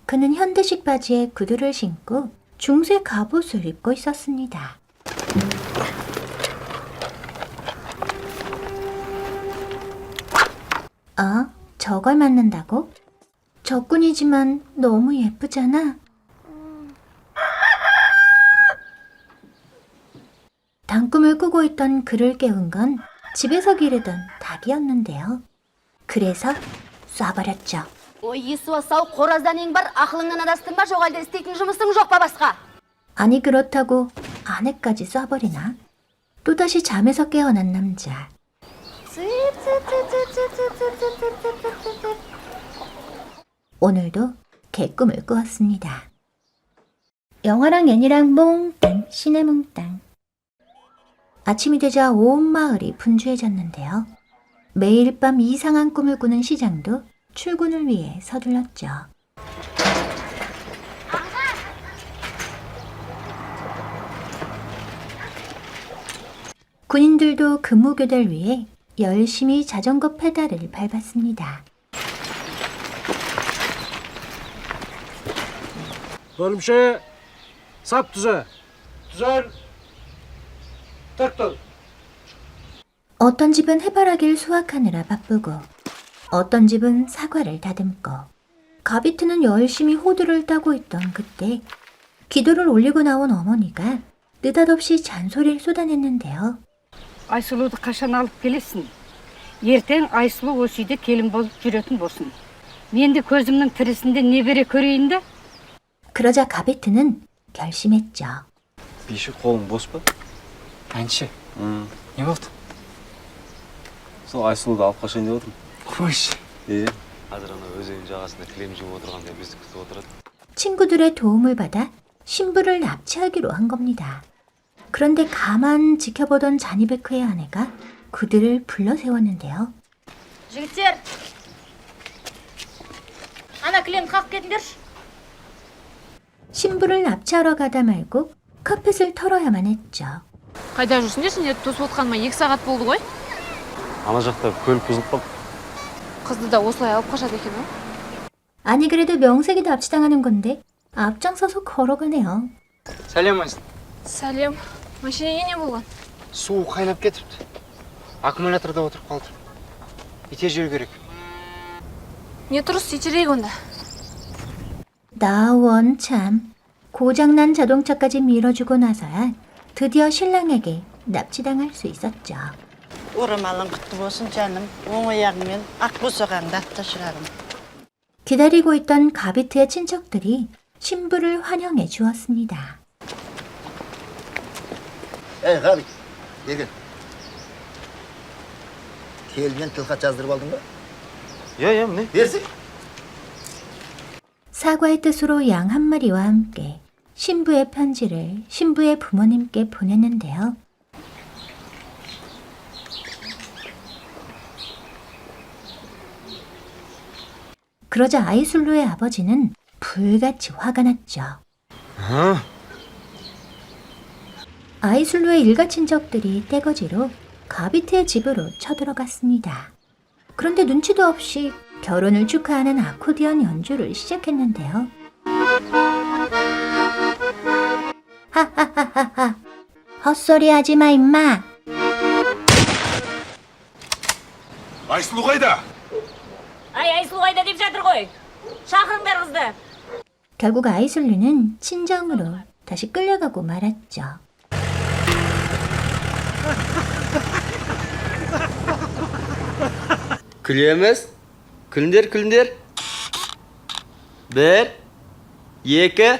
그는 현대식 바지에 구두를 신고 중세 갑옷을 입고 있었습니다. 저걸 맞는다고? 적군이지만 너무 예쁘잖아. 단꿈을 꾸고 있던 그를 깨운 건 집에서 기르던 닭이었는데요. 그래서 쏴버렸죠. Иисуа сау қораздан ең бар, ақылыңнан адастың ба, жоқ әлде істейтін жұмысың жоқ па басқа? 아니 그렇다고 아내까지 쏴버리나? 또다시 잠에서 깨어난 남자. 오늘도 개꿈을 꾸었습니다. 영화랑 애니랑 몽땅 시네몽땅. 아침이 되자 온 마을이 분주해졌는데요. 매일 밤 이상한 꿈을 꾸는 시장도 출근을 위해 서둘렀죠. 군인들도 근무 교대를 위해 열심히 자전거 페달을 밟았습니다. Bölümşe, sap düze. Düzen. 딱. 어떤 집은 해바라기를 수확하느라 바쁘고 어떤 집은 사과를 다듬고 가비트는 열심히 호두를 따고 있던 그때 기도를 올리고 나온 어머니가 느닷없이 잔소리를 쏟아냈는데요. Айсұлуды қашан алып келесің? ертең Айсұлу осы үйде келін болып жүретін болсын. Мен де көзімнің тірісінде небере көрейін де. 그러자 가비트는 결심했죠. Биші қолың бос па? Әнші, не болды? Сол Айсұлуды алып қашайын деп отырмын. қойшы. Қазір ана өзен жағасында кілем жуып отырғанда бізді күтіп отырады. 친구들의 도움을 받아 신부를 납치하기로 한 겁니다. 그런데 가만 지켜보던 자니베크의 아내가 그들을 불러 세웠는데요. Жігіттер, ана кілемді қағып кетіңдерші. 신부를 납치하러 가다 말고 카펫을 털어야만 했죠. Қайда жүрсіңдер? Сендерді тосып отқаныма 2 сағат болды ғой. Ана жақта көлік бұзылып қалды. Қызды да осылай алып қашады екен ғой. 아니 그래도 명색이 납치당하는 건데 앞장서서 걸어가네요. Сәлем, Сәлем. Машинеге не болған? су қайнап кетіпті. Аккумуляторда отырып қалды. Ите жеу керек. Не тұрыс итерейік онда. 나 원참 고장난 자동차까지 밀어주고 나서야 드디어 신랑에게 납치당할 수 있었죠. 오랜만에 құтты болсын жаным. оң аяғымен ақ босағанда шығарым. 기다리고 있던 가비트의 친척들이 신부를 환영해 주었습니다. Ey Gabit, gel. Kelgen tilxat жаздырып алдың ба? 야, міне. Берсің. 사과의 뜻으로 양 한 마리와 함께 신부의 편지를 신부의 부모님께 보냈는데요. 그러자 아이술루의 아버지는 불같이 화가 났죠. 아이술루의 일가 친척들이 떼거지로 가비트의 집으로 쳐들어갔습니다. 그런데 눈치도 없이 결혼을 축하하는 아코디언 연주를 시작했는데요. 하하하하하. 헛소리 하지 마 임마. Ayşulu kayda. Айсұлу қайда деп жатыр ғой. шақырыңдар қызды. 결국 아이술루는 친정으로 다시 끌려가고 말았죠. Күлеміз. Күліндер. 1, 2.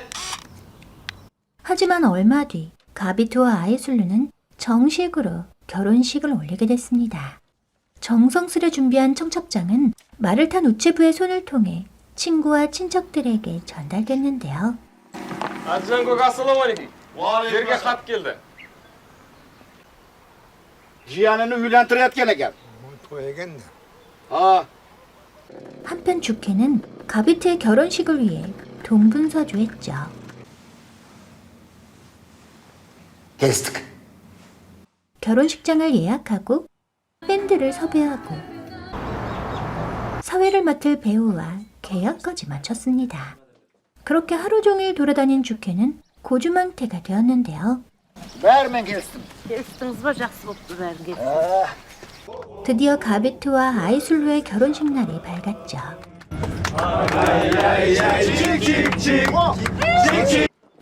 하지만 얼마 뒤 가비트와 아이술루는 정식으로 결혼식을 올리게 됐습니다. 정성스레 준비한 청첩장은 말을 탄 우체부의 손을 통해 친구와 친척들에게 전달됐는데요. Ajangok assalomu alaykum. Yerga xat keldi. Jiyanini uylantirayotgan ekan. To'yaganmi? 한편 주케는 가비트의 결혼식을 위해 동분서주했죠. Kestik. 결혼식장을 예약하고 밴드를 섭외하고 사회를 맡을 배우와 계약까지 마쳤습니다. 그렇게 하루 종일 돌아다닌 주케는 고주망태가 되었는데요. Bärimen kestim. Kestiniz mi? Жақсы болuptu bärin ketsin. 드디어 가비트와 아이술루의 결혼식 날이 밝았죠.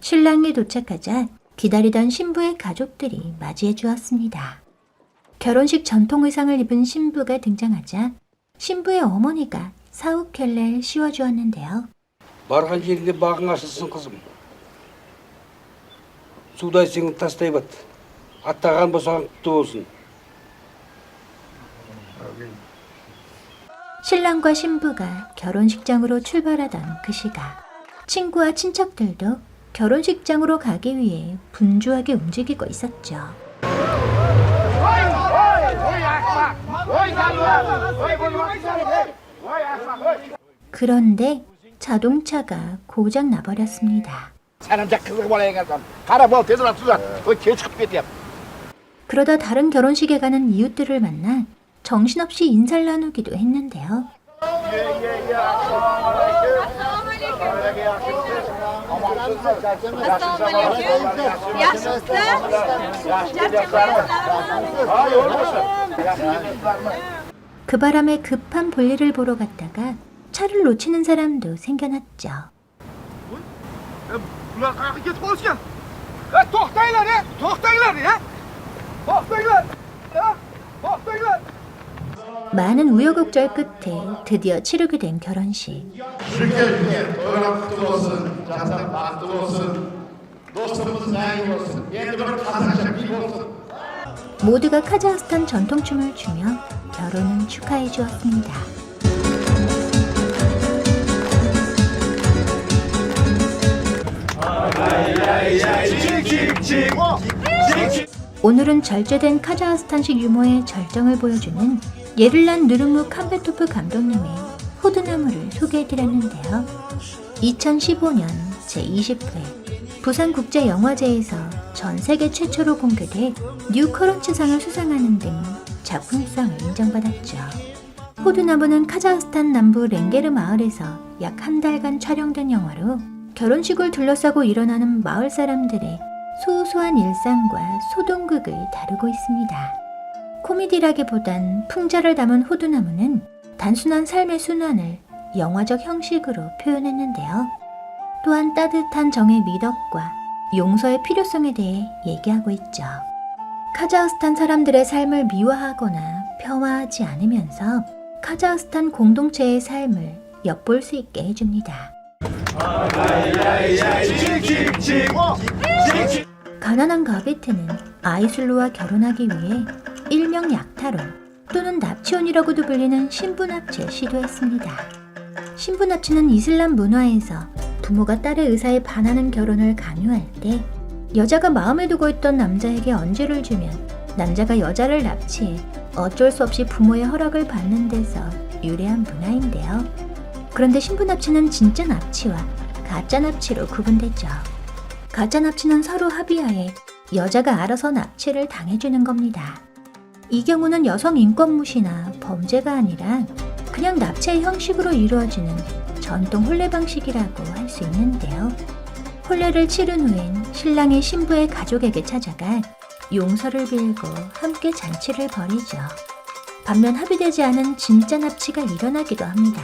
신랑이 도착하자 기다리던 신부의 가족들이 맞이해 주었습니다. 결혼식 전통 의상을 입은 신부가 등장하자 신부의 어머니가 사우켈레를 씌워주었는데요. Барған жеріңде бағың ашылсын, қызым. Судай сеңін тастай бат. Аттаған босаған құтты болсын. 신랑과 신부가 결혼식장으로 출발하던 그 시각, 친구와 친척들도 결혼식장으로 가기 위해 분주하게 움직이고 있었죠. 그런데 자동차가 고장 나버렸습니다. Sen kızı bana gelsen. Karabol tezler tuzak. O keçip git yap. 그러다 다른 결혼식에 가는 이웃들을 만나 정신없이 인사를 나누기도 했는데요. 그 바람에 급한 볼일을 보러 갔다가 차를 놓치는 사람도 생겨났죠. Ular qayerga ketib qolishgan? To'xtanglar, to'xtanglar, to'xtanglar. to'xtanglar. 많은 우여곡절 끝에 드디어 치르게 된 결혼식. 모두가 카자흐스탄 전통춤을 추며 결혼을 축하해 주었습니다. 오늘은 절제된 카자흐스탄식 유머의 절정을 보여주는 예를란 누르무 캄베토프 감독님의 호두나무를 소개해드렸는데요. 2015년 제20회 부산국제영화제에서 전 세계 최초로 공개돼 뉴커런츠상을 수상하는 등 작품성을 인정받았죠. 호두나무는 카자흐스탄 남부 랭게르 마을에서 약 한 달간 촬영된 영화로 결혼식을 둘러싸고 일어나는 마을 사람들의 소소한 일상과 소동극을 다루고 있습니다. 코미디라기보단 풍자를 담은 호두나무는 단순한 삶의 순환을 영화적 형식으로 표현했는데요. 또한 따뜻한 정의 미덕과 용서의 필요성에 대해 얘기하고 있죠. 카자흐스탄 사람들의 삶을 미화하거나 폄하하지 않으면서 카자흐스탄 공동체의 삶을 엿볼 수 있게 해줍니다. 가난한 가베트는 아이술루와 결혼하기 위해 일명 약탈혼 또는 납치혼이라고도 불리는 신부납치에 시도했습니다. 신부납치는 이슬람 문화에서 부모가 딸의 의사에 반하는 결혼을 강요할 때 여자가 마음에 두고 있던 남자에게 언지를 주면 남자가 여자를 납치해 어쩔 수 없이 부모의 허락을 받는 데서 유래한 문화인데요. 그런데 신부납치는 진짜 납치와 가짜 납치로 구분되죠. 가짜 납치는 서로 합의하에 여자가 알아서 납치를 당해주는 겁니다. 이 경우는 여성 인권 무시나 범죄가 아니라 그냥 납치의 형식으로 이루어지는 전통 혼례 방식이라고 할 수 있는데요. 혼례를 치른 후엔 신랑이 신부의 가족에게 찾아가 용서를 빌고 함께 잔치를 벌이죠. 반면 합의되지 않은 진짜 납치가 일어나기도 합니다.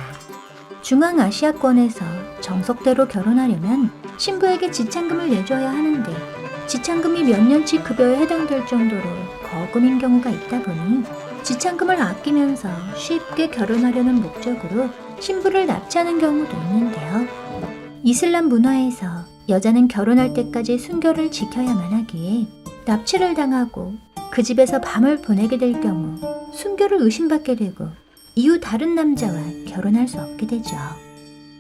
중앙아시아권에서 정석대로 결혼하려면 신부에게 지참금을 내줘야 하는데 지참금이 몇 년치 급여에 해당될 정도로 거금인 경우가 있다 보니 지참금을 아끼면서 쉽게 결혼하려는 목적으로 신부를 납치하는 경우도 있는데요. 이슬람 문화에서 여자는 결혼할 때까지 순결을 지켜야만 하기에 납치를 당하고 그 집에서 밤을 보내게 될 경우 순결을 의심받게 되고 이후 다른 남자와 결혼할 수 없게 되죠.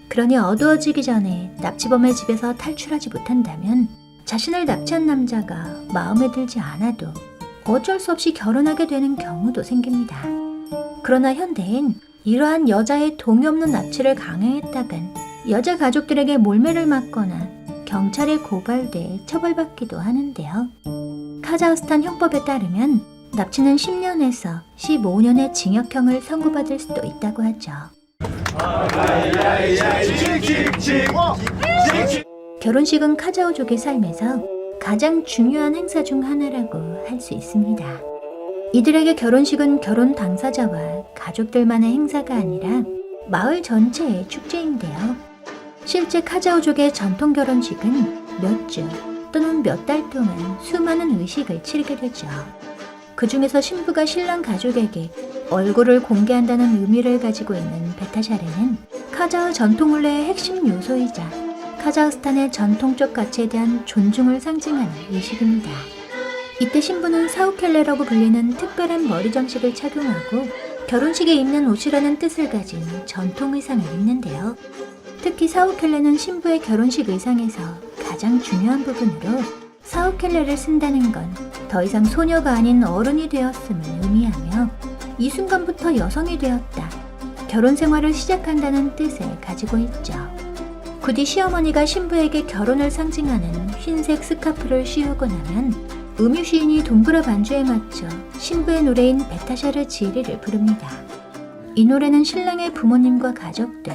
그러니 어두워지기 전에 납치범의 집에서 탈출하지 못한다면 자신을 납치한 남자가 마음에 들지 않아도 어쩔 수 없이 결혼하게 되는 경우도 생깁니다. 그러나 현대엔 이러한 여자의 동의 없는 납치를 강행했다간 여자 가족들에게 몰매를 맞거나 경찰에 고발돼 처벌받기도 하는데요. 카자흐스탄 형법에 따르면 납치는 10년에서 15년의 징역형을 선고받을 수도 있다고 하죠. 결혼식은 카자오족의 삶에서 가장 중요한 행사 중 하나라고 할 수 있습니다. 이들에게 결혼식은 결혼 당사자와 가족들만의 행사가 아니라 마을 전체의 축제인데요. 실제 카자오족의 전통 결혼식은 몇 주 또는 몇 달 동안 수많은 의식을 치르게 되죠. 그 중에서 신부가 신랑 가족에게 얼굴을 공개한다는 의미를 가지고 있는 베타샤레는 카자흐 전통 혼례의 핵심 요소이자 카자흐스탄의 전통적 가치에 대한 존중을 상징하는 의식입니다. 이때 신부는 사우켈레라고 불리는 특별한 머리 장식을 착용하고 결혼식에 입는 옷이라는 뜻을 가진 전통 의상을 입는데요. 특히 사우켈레는 신부의 결혼식 의상에서 가장 중요한 부분으로 사우켈레를 쓴다는 건 더 이상 소녀가 아닌 어른이 되었음을 의미하며 이 순간부터 여성이 되었다, 결혼 생활을 시작한다는 뜻을 가지고 있죠. 부디 시어머니가 신부에게 결혼을 상징하는 흰색 스카프를 씌우고 나면 음유 시인이 돈브라 반주에 맞춰 신부의 노래인 베타샤르 지리를 부릅니다. 이 노래는 신랑의 부모님과 가족들,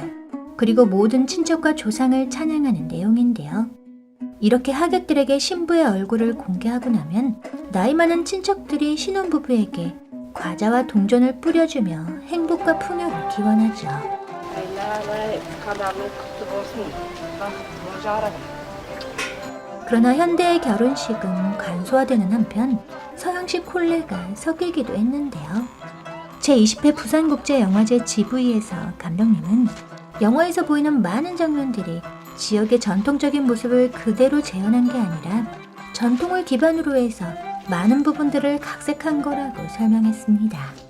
그리고 모든 친척과 조상을 찬양하는 내용인데요. 이렇게 하객들에게 신부의 얼굴을 공개하고 나면 나이 많은 친척들이 신혼부부에게 과자와 동전을 뿌려주며 행복과 풍요를 기원하죠. 그러나 현대의 결혼식은 간소화되는 한편 서양식 혼례가 섞이기도 했는데요. 제20회 부산국제영화제 GV에서 감독님은 영화에서 보이는 많은 장면들이 지역의 전통적인 모습을 그대로 재현한 게 아니라 전통을 기반으로 해서 많은 부분들을 각색한 거라고 설명했습니다.